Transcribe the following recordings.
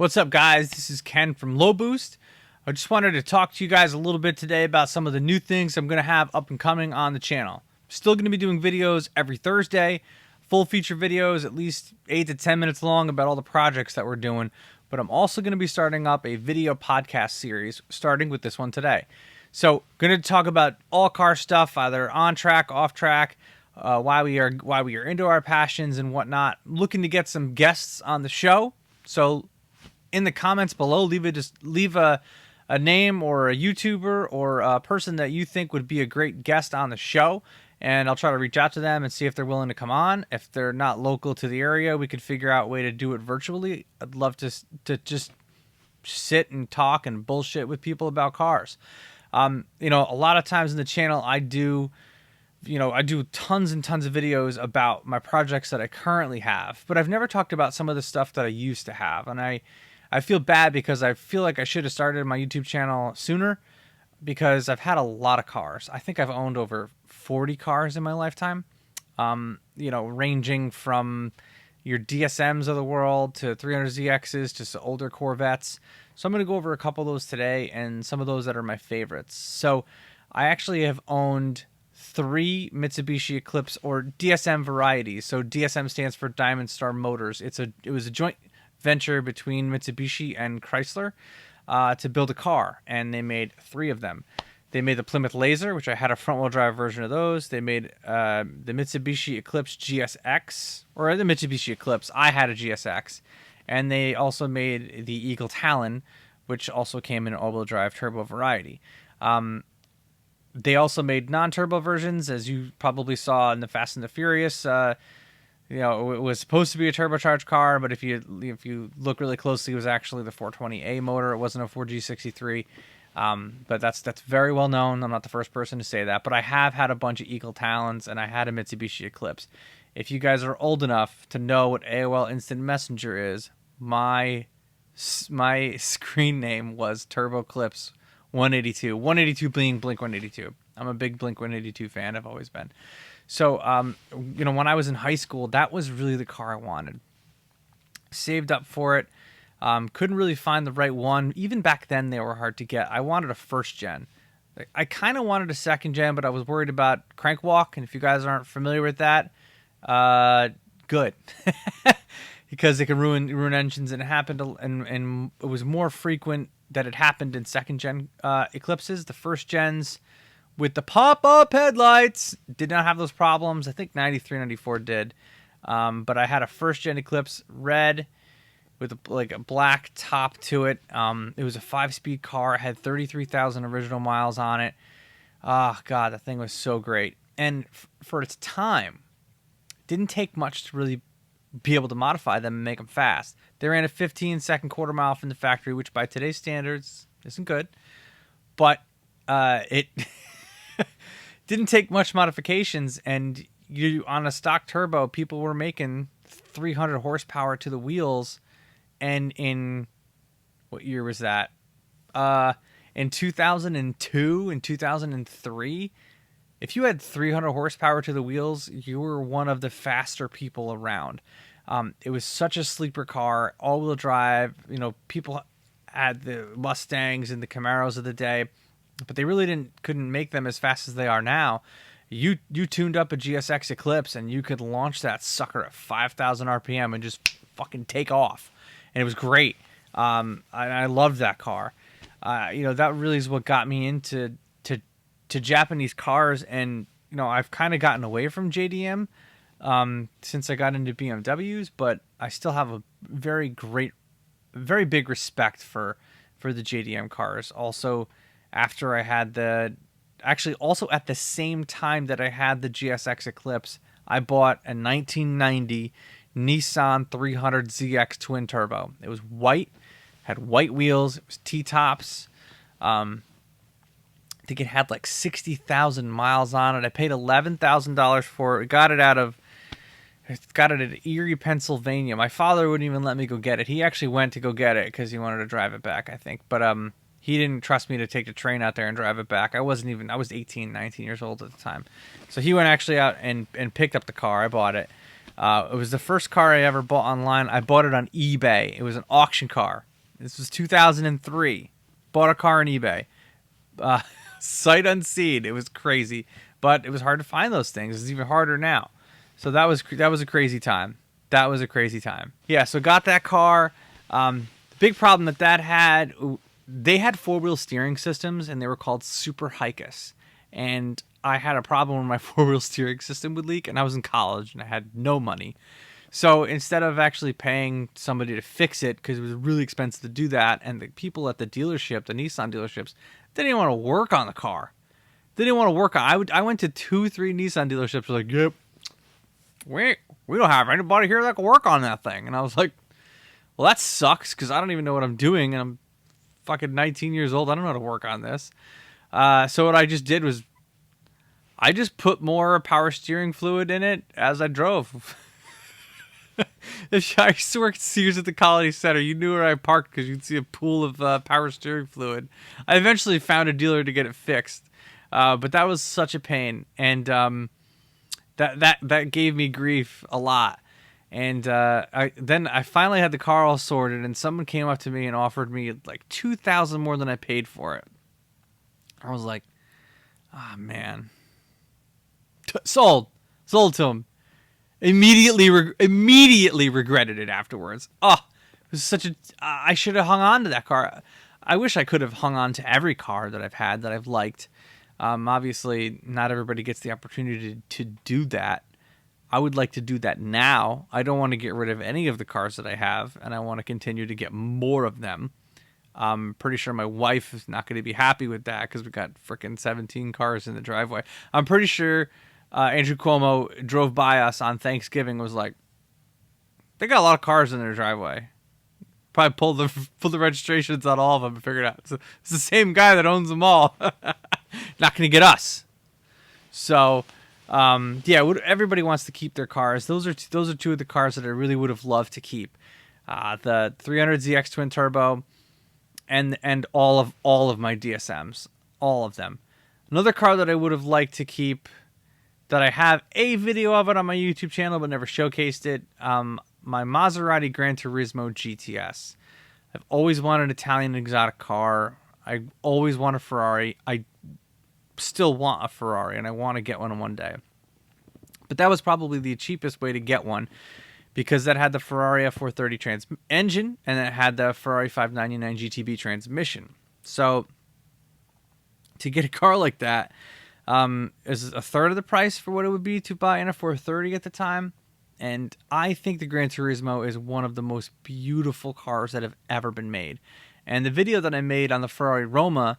What's up, guys? This is Ken from Low Boost. I just wanted to talk to you guys a little bit today about some of the new things I'm going to have up and coming on the channel. Still going to be doing videos every Thursday, full feature videos, at least 8 to 10 minutes long about all the projects that we're doing. But I'm also going to be starting up a video podcast series, starting with this one today. So, going to talk about all car stuff, either on track, off track, why we are into our passions and whatnot. Looking to get some guests on the show. So, in the comments below, leave a name or a YouTuber or a person that you think would be a great guest on the show, and I'll try to reach out to them and see if they're willing to come on. If they're not local to the area, we could figure out a way to do it virtually. I'd love to just sit and talk and bullshit with people about cars. A lot of times in the channel, I do tons and tons of videos about my projects that I currently have, but I've never talked about some of the stuff that I used to have, and I feel bad because I feel like I should have started my YouTube channel sooner because I've had a lot of cars. I think I've owned over 40 cars in my lifetime, ranging from your DSMs of the world to 300ZXs to some older Corvettes. So I'm going to go over a couple of those today and some of those that are my favorites. So I actually have owned 3 Mitsubishi Eclipse or DSM varieties. So DSM stands for Diamond Star Motors. It was a joint venture between Mitsubishi and Chrysler to build a car, and they made 3 of them. They made the Plymouth Laser, which I had a front-wheel drive version of those. They made the Mitsubishi Eclipse GSX, or the Mitsubishi Eclipse. I had a GSX, and they also made the Eagle Talon, which also came in an all-wheel drive turbo variety. They also made non-turbo versions, as you probably saw in the Fast and the Furious. It was supposed to be a turbocharged car, but if you look really closely, it was actually the 420A motor. It wasn't a 4G63. But that's very well known. I'm not the first person to say that, but I have had a bunch of Eagle Talons, and I had a Mitsubishi Eclipse. If you guys are old enough to know what AOL Instant Messenger is, my screen name was Turbo Eclipse 182. 182 being Blink 182. I'm a big Blink 182 fan. I've always been. So, when I was in high school, that was really the car I wanted. Saved up for it. Couldn't really find the right one. Even back then, they were hard to get. I wanted a first gen. I kind of wanted a second gen, but I was worried about crank walk. And if you guys aren't familiar with that, good. Because it can ruin engines, and it happened, and it was more frequent that it happened in second gen Eclipses. The first gens with the pop-up headlights did not have those problems. I think 93, 94 did. But I had a first-gen Eclipse red with a black top to it. It was a 5-speed car. It had 33,000 original miles on it. Oh, God, that thing was so great. And for its time, it didn't take much to really be able to modify them and make them fast. They ran a 15-second quarter mile from the factory, which by today's standards isn't good. But it didn't take much modifications, and on a stock turbo, people were making 300 horsepower to the wheels, and in what year was that? In 2002 and 2003, if you had 300 horsepower to the wheels, you were one of the faster people around. It was such a sleeper car, all-wheel drive. People had the Mustangs and the Camaros of the day, but they really couldn't make them as fast as they are now. You tuned up a GSX Eclipse, and you could launch that sucker at 5,000 RPM and just fucking take off. And it was great. I loved that car. That really is what got me into Japanese cars. And, I've kind of gotten away from JDM since I got into BMWs, but I still have a very big respect for the JDM cars. Also, after I had also at the same time that I had the GSX Eclipse, I bought a 1990 Nissan 300ZX twin turbo. It was white, had white wheels, it was T-tops. I think it had like 60,000 miles on it. I paid $11,000 for it. Got it at Erie, Pennsylvania. My father wouldn't even let me go get it. He actually went to go get it because he wanted to drive it back, I think. But he didn't trust me to take the train out there and drive it back. I was 18, 19 years old at the time. So he went actually out and picked up the car. I bought it. It was the first car I ever bought online. I bought it on eBay. It was an auction car. This was 2003. Bought a car on eBay. Sight unseen. It was crazy, but it was hard to find those things. It's even harder now. So that was a crazy time. That was a crazy time. Yeah, so got that car. The big problem that had, they had 4-wheel steering systems, and they were called Super Hikes. And I had a problem when my 4-wheel steering system would leak, and I was in college, and I had no money. So instead of actually paying somebody to fix it, because it was really expensive to do that, and the people at the dealership, the Nissan dealerships, they didn't want to work on the car. They didn't want to work on. I went to 2-3 Nissan dealerships. Like, yep, we don't have anybody here that can work on that thing. And I was like, well, that sucks, because I don't even know what I'm doing, and I'm fucking 19 years old. I don't know how to work on this. So what I just did was, I just put more power steering fluid in it as I drove. If I used to work at Sears at the Colony Center, you knew where I parked because you'd see a pool of power steering fluid. I eventually found a dealer to get it fixed, but that was such a pain, and that gave me grief a lot. And then I finally had the car all sorted, and someone came up to me and offered me like $2,000 more than I paid for it. I was like, "Ah, man, sold to him." Immediately regretted it afterwards. Oh, it was such a. I should have hung on to that car. I wish I could have hung on to every car that I've had that I've liked. Obviously, not everybody gets the opportunity to do that. I would like to do that now. I don't want to get rid of any of the cars that I have, and I want to continue to get more of them. I'm pretty sure my wife is not going to be happy with that because we got freaking 17 cars in the driveway. I'm pretty sure Andrew Cuomo drove by us on Thanksgiving and was like, they got a lot of cars in their driveway. Probably pulled the registrations on all of them and figured out. So it's the same guy that owns them all. Not going to get us. So, yeah, everybody wants to keep their cars. Those are two of the cars that I really would have loved to keep. The 300ZX twin turbo and all of my DSMs, all of them. Another car that I would have liked to keep, that I have a video of it on my YouTube channel but never showcased it, my Maserati Gran Turismo GTS. I've always wanted an Italian exotic car. I always want a Ferrari. I still want a Ferrari, and I want to get one day. But that was probably the cheapest way to get one, because that had the Ferrari F430 engine, and it had the Ferrari 599 GTB transmission. So to get a car like that is a third of the price for what it would be to buy an F430 at the time. And I think the Gran Turismo is one of the most beautiful cars that have ever been made. And the video that I made on the Ferrari Roma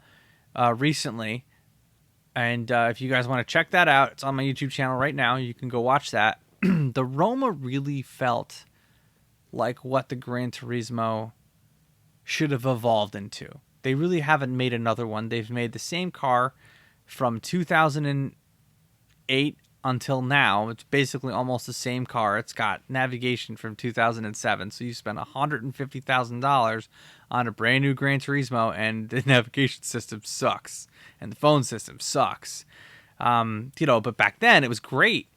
recently, and if you guys want to check that out, it's on my YouTube channel right now. You can go watch that. The Roma really felt like what the Gran Turismo should have evolved into. They really haven't made another one. They've made the same car from 2008 until now. It's basically almost the same car. It's got navigation from 2007. So you spend $150,000 on a brand new Gran Turismo, and the navigation system sucks, and the phone system sucks. But back then it was great.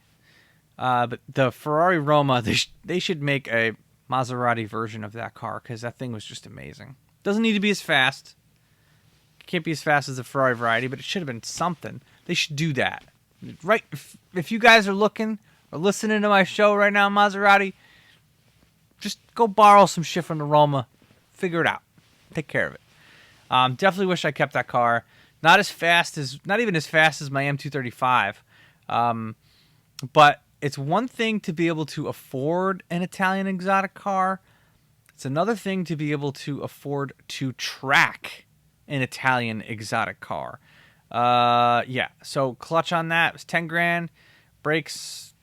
But the Ferrari Roma, they should make a Maserati version of that car, because that thing was just amazing. Doesn't need to be as fast. It can't be as fast as the Ferrari variety, but it should have been something. They should do that. Right? If you guys are looking or listening to my show right now, Maserati, just go borrow some shit from the Roma. Figure it out. Take care of it. Definitely wish I kept that car. Not even as fast as my M235. But it's one thing to be able to afford an Italian exotic car. It's another thing to be able to afford to track an Italian exotic car. Yeah. So clutch on that was 10 grand. Brakes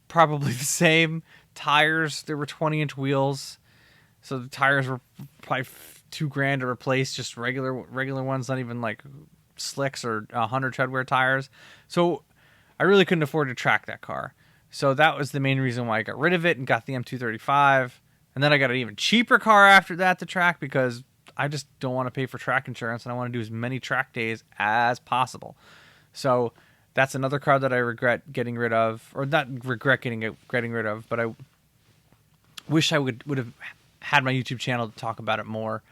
probably the same. Tires, there were 20-inch wheels. So the tires were probably $2 grand to replace, just regular ones, not even like slicks or 100 treadwear tires. So I really couldn't afford to track that car. So that was the main reason why I got rid of it and got the M235. And then I got an even cheaper car after that to track, because I just don't want to pay for track insurance, and I want to do as many track days as possible. So that's another car that I regret getting rid of, or not regret getting rid of, but I wish I would have had my YouTube channel to talk about it more.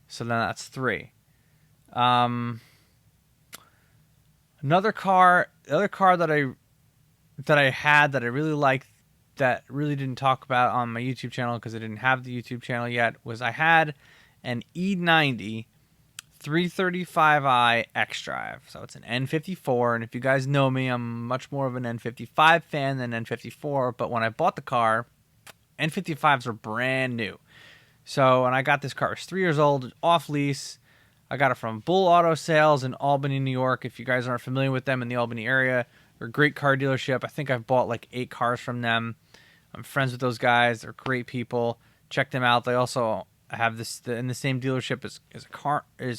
So then that's 3. Another car, the other car that I had that I really liked, that really didn't talk about on my YouTube channel because I didn't have the YouTube channel yet, was I had an E90 335i X-Drive. So it's an N54, and if you guys know me, I'm much more of an N55 fan than N54, but when I bought the car, N55s were brand new. So when I got this car, it was 3 years old, off lease. I got it from Bull Auto Sales in Albany, New York. If you guys aren't familiar with them in the Albany area, they're a great car dealership. I think I've bought like 8 cars from them. I'm friends with those guys. They're great people. Check them out. They also have this in the same dealership as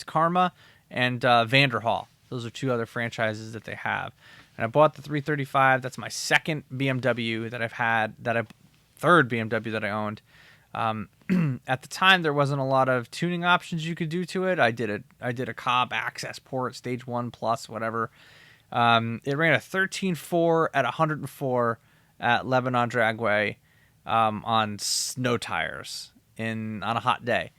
Karma and Vanderhall. Those are 2 other franchises that they have. And I bought the 335. That's my second BMW that I've had. Third BMW that I owned. At the time, there wasn't a lot of tuning options you could do to it. I did a Cobb access port, stage 1 plus, whatever. It ran a 13.4 at 104 at Lebanon Dragway on snow tires on a hot day.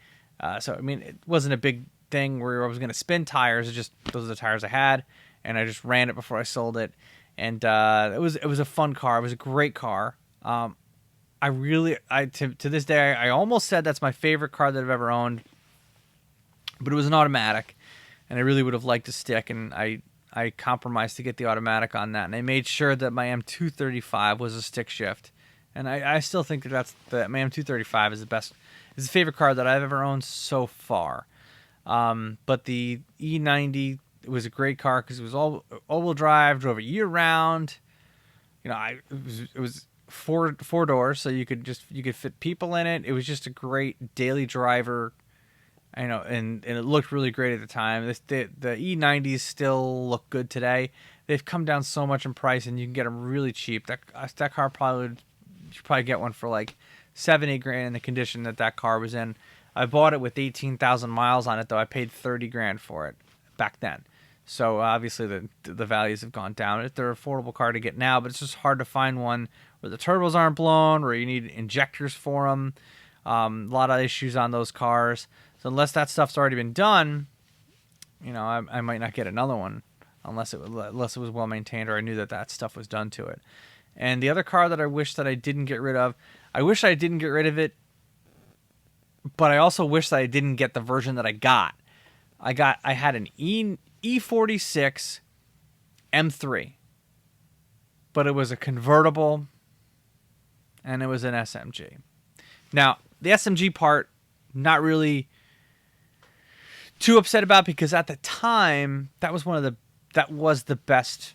So I mean, it wasn't a big thing where I was going to spin tires. It's just those are the tires I had, and I just ran it before I sold it. And it was a fun car. It was a great car. To this day, I almost said that's my favorite car that I've ever owned, but it was an automatic, and I really would have liked to stick, and I compromised to get the automatic on that, and I made sure that my M235 was a stick shift, and I still think my M235 is the favorite car that I've ever owned so far. But the E90 was a great car because it was all-wheel drive, drove it year-round. You know, it was four doors, so you could fit people in it. It was just a great daily driver, you know, and it looked really great at the time. The E90s still look good today. They've come down so much in price, and you can get them really cheap. That car you should probably get one for like $7-8 in the condition that car was in. I bought it with 18,000 miles on it, though. I paid $30,000 for it back then. So obviously the values have gone down. They're an affordable car to get now, but it's just hard to find one where the turbos aren't blown, where you need injectors for them. A lot of issues on those cars. So unless that stuff's already been done, you know, I might not get another one unless it was well maintained or I knew that stuff was done to it. And the other car that I wish that I didn't get rid of, I wish I didn't get rid of it, but I also wish that I didn't get the version that I got. I had an E46 M3, but it was a convertible and it was an SMG. Now, the SMG part, not really too upset about, because at the time that was the best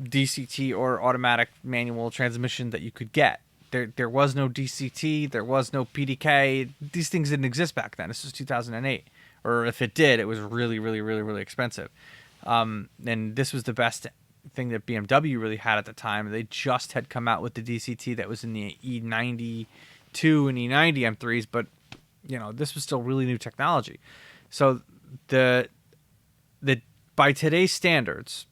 DCT or automatic manual transmission that you could get. There was no DCT, there was no PDK. These things didn't exist back then. This was 2008. Or if it did, it was really, really, really, really expensive. And this was the best thing that BMW really had at the time. They just had come out with the DCT that was in the E92 and E90 M3s, but you know, this was still really new technology. So by today's standards,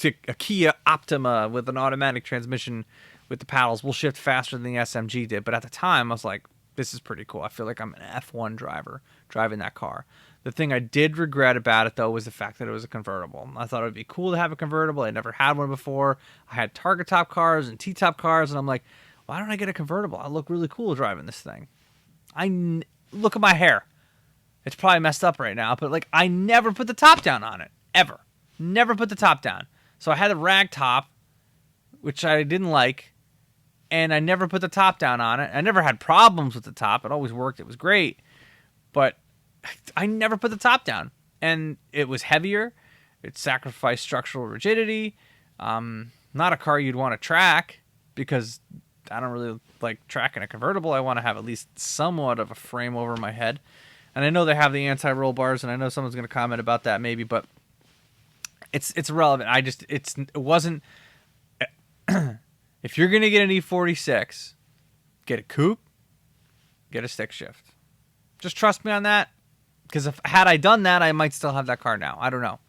a Kia Optima with an automatic transmission with the paddles will shift faster than the SMG did. But at the time, I was like, this is pretty cool. I feel like I'm an F1 driver driving that car. The thing I did regret about it, though, was the fact that it was a convertible. I thought it would be cool to have a convertible. I never had one before. I had Targa top cars and T-top cars, and I'm like, why don't I get a convertible? I look really cool driving this thing. Look at my hair. It's probably messed up right now, but like, I never put the top down on it, ever. Never put the top down. So I had a rag top, which I didn't like, and I never put the top down on it. I never had problems with the top. It always worked. It was great. But I never put the top down. And it was heavier. It sacrificed structural rigidity. Not a car you'd want to track, because I don't really like tracking a convertible. I want to have at least somewhat of a frame over my head. And I know they have the anti-roll bars, and I know someone's going to comment about that maybe, but it's irrelevant. It wasn't... If you're going to get an E46, get a coupe, get a stick shift. Just trust me on that, because had I done that, I might still have that car now. I don't know.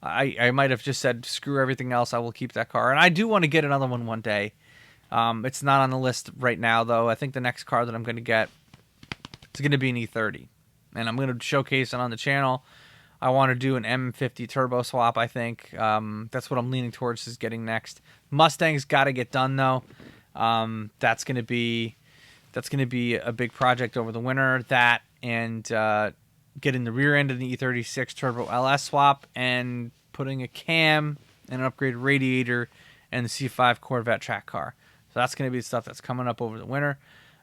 I might have just said, screw everything else, I will keep that car. And I do want to get another one day. It's not on the list right now, though. I think the next car that I'm going to get, it's going to be an E30. And I'm going to showcase it on the channel. I want to do an M50 turbo swap, I think. That's what I'm leaning towards is getting next. Mustang's got to get done, though. That's going to be a big project over the winter. That and getting the rear end of the E36 turbo LS swap and putting a cam and an upgraded radiator and the C5 Corvette track car. So that's going to be stuff that's coming up over the winter.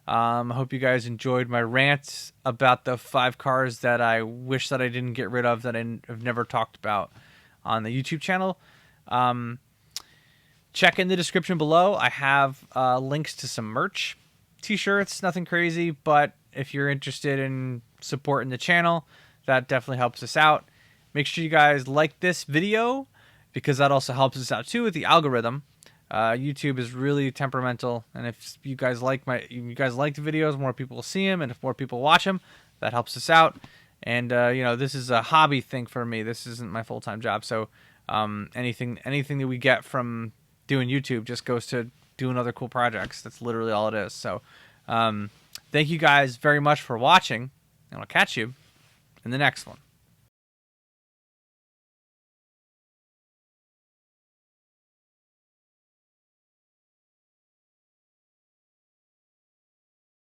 I hope you guys enjoyed my rant about the 5 cars that I wish that I didn't get rid of, that I've never talked about on the YouTube channel. Check in the description below. I have links to some merch, t-shirts, nothing crazy, but if you're interested in supporting the channel, that definitely helps us out. Make sure you guys like this video because that also helps us out too with the algorithm. YouTube is really temperamental, and if you guys like the videos, more people will see them, and if more people watch them, that helps us out. And this is a hobby thing for me. This isn't my full-time job, so anything that we get from doing YouTube just goes to doing other cool projects. That's literally all it is. So thank you guys very much for watching, and I'll catch you in the next one.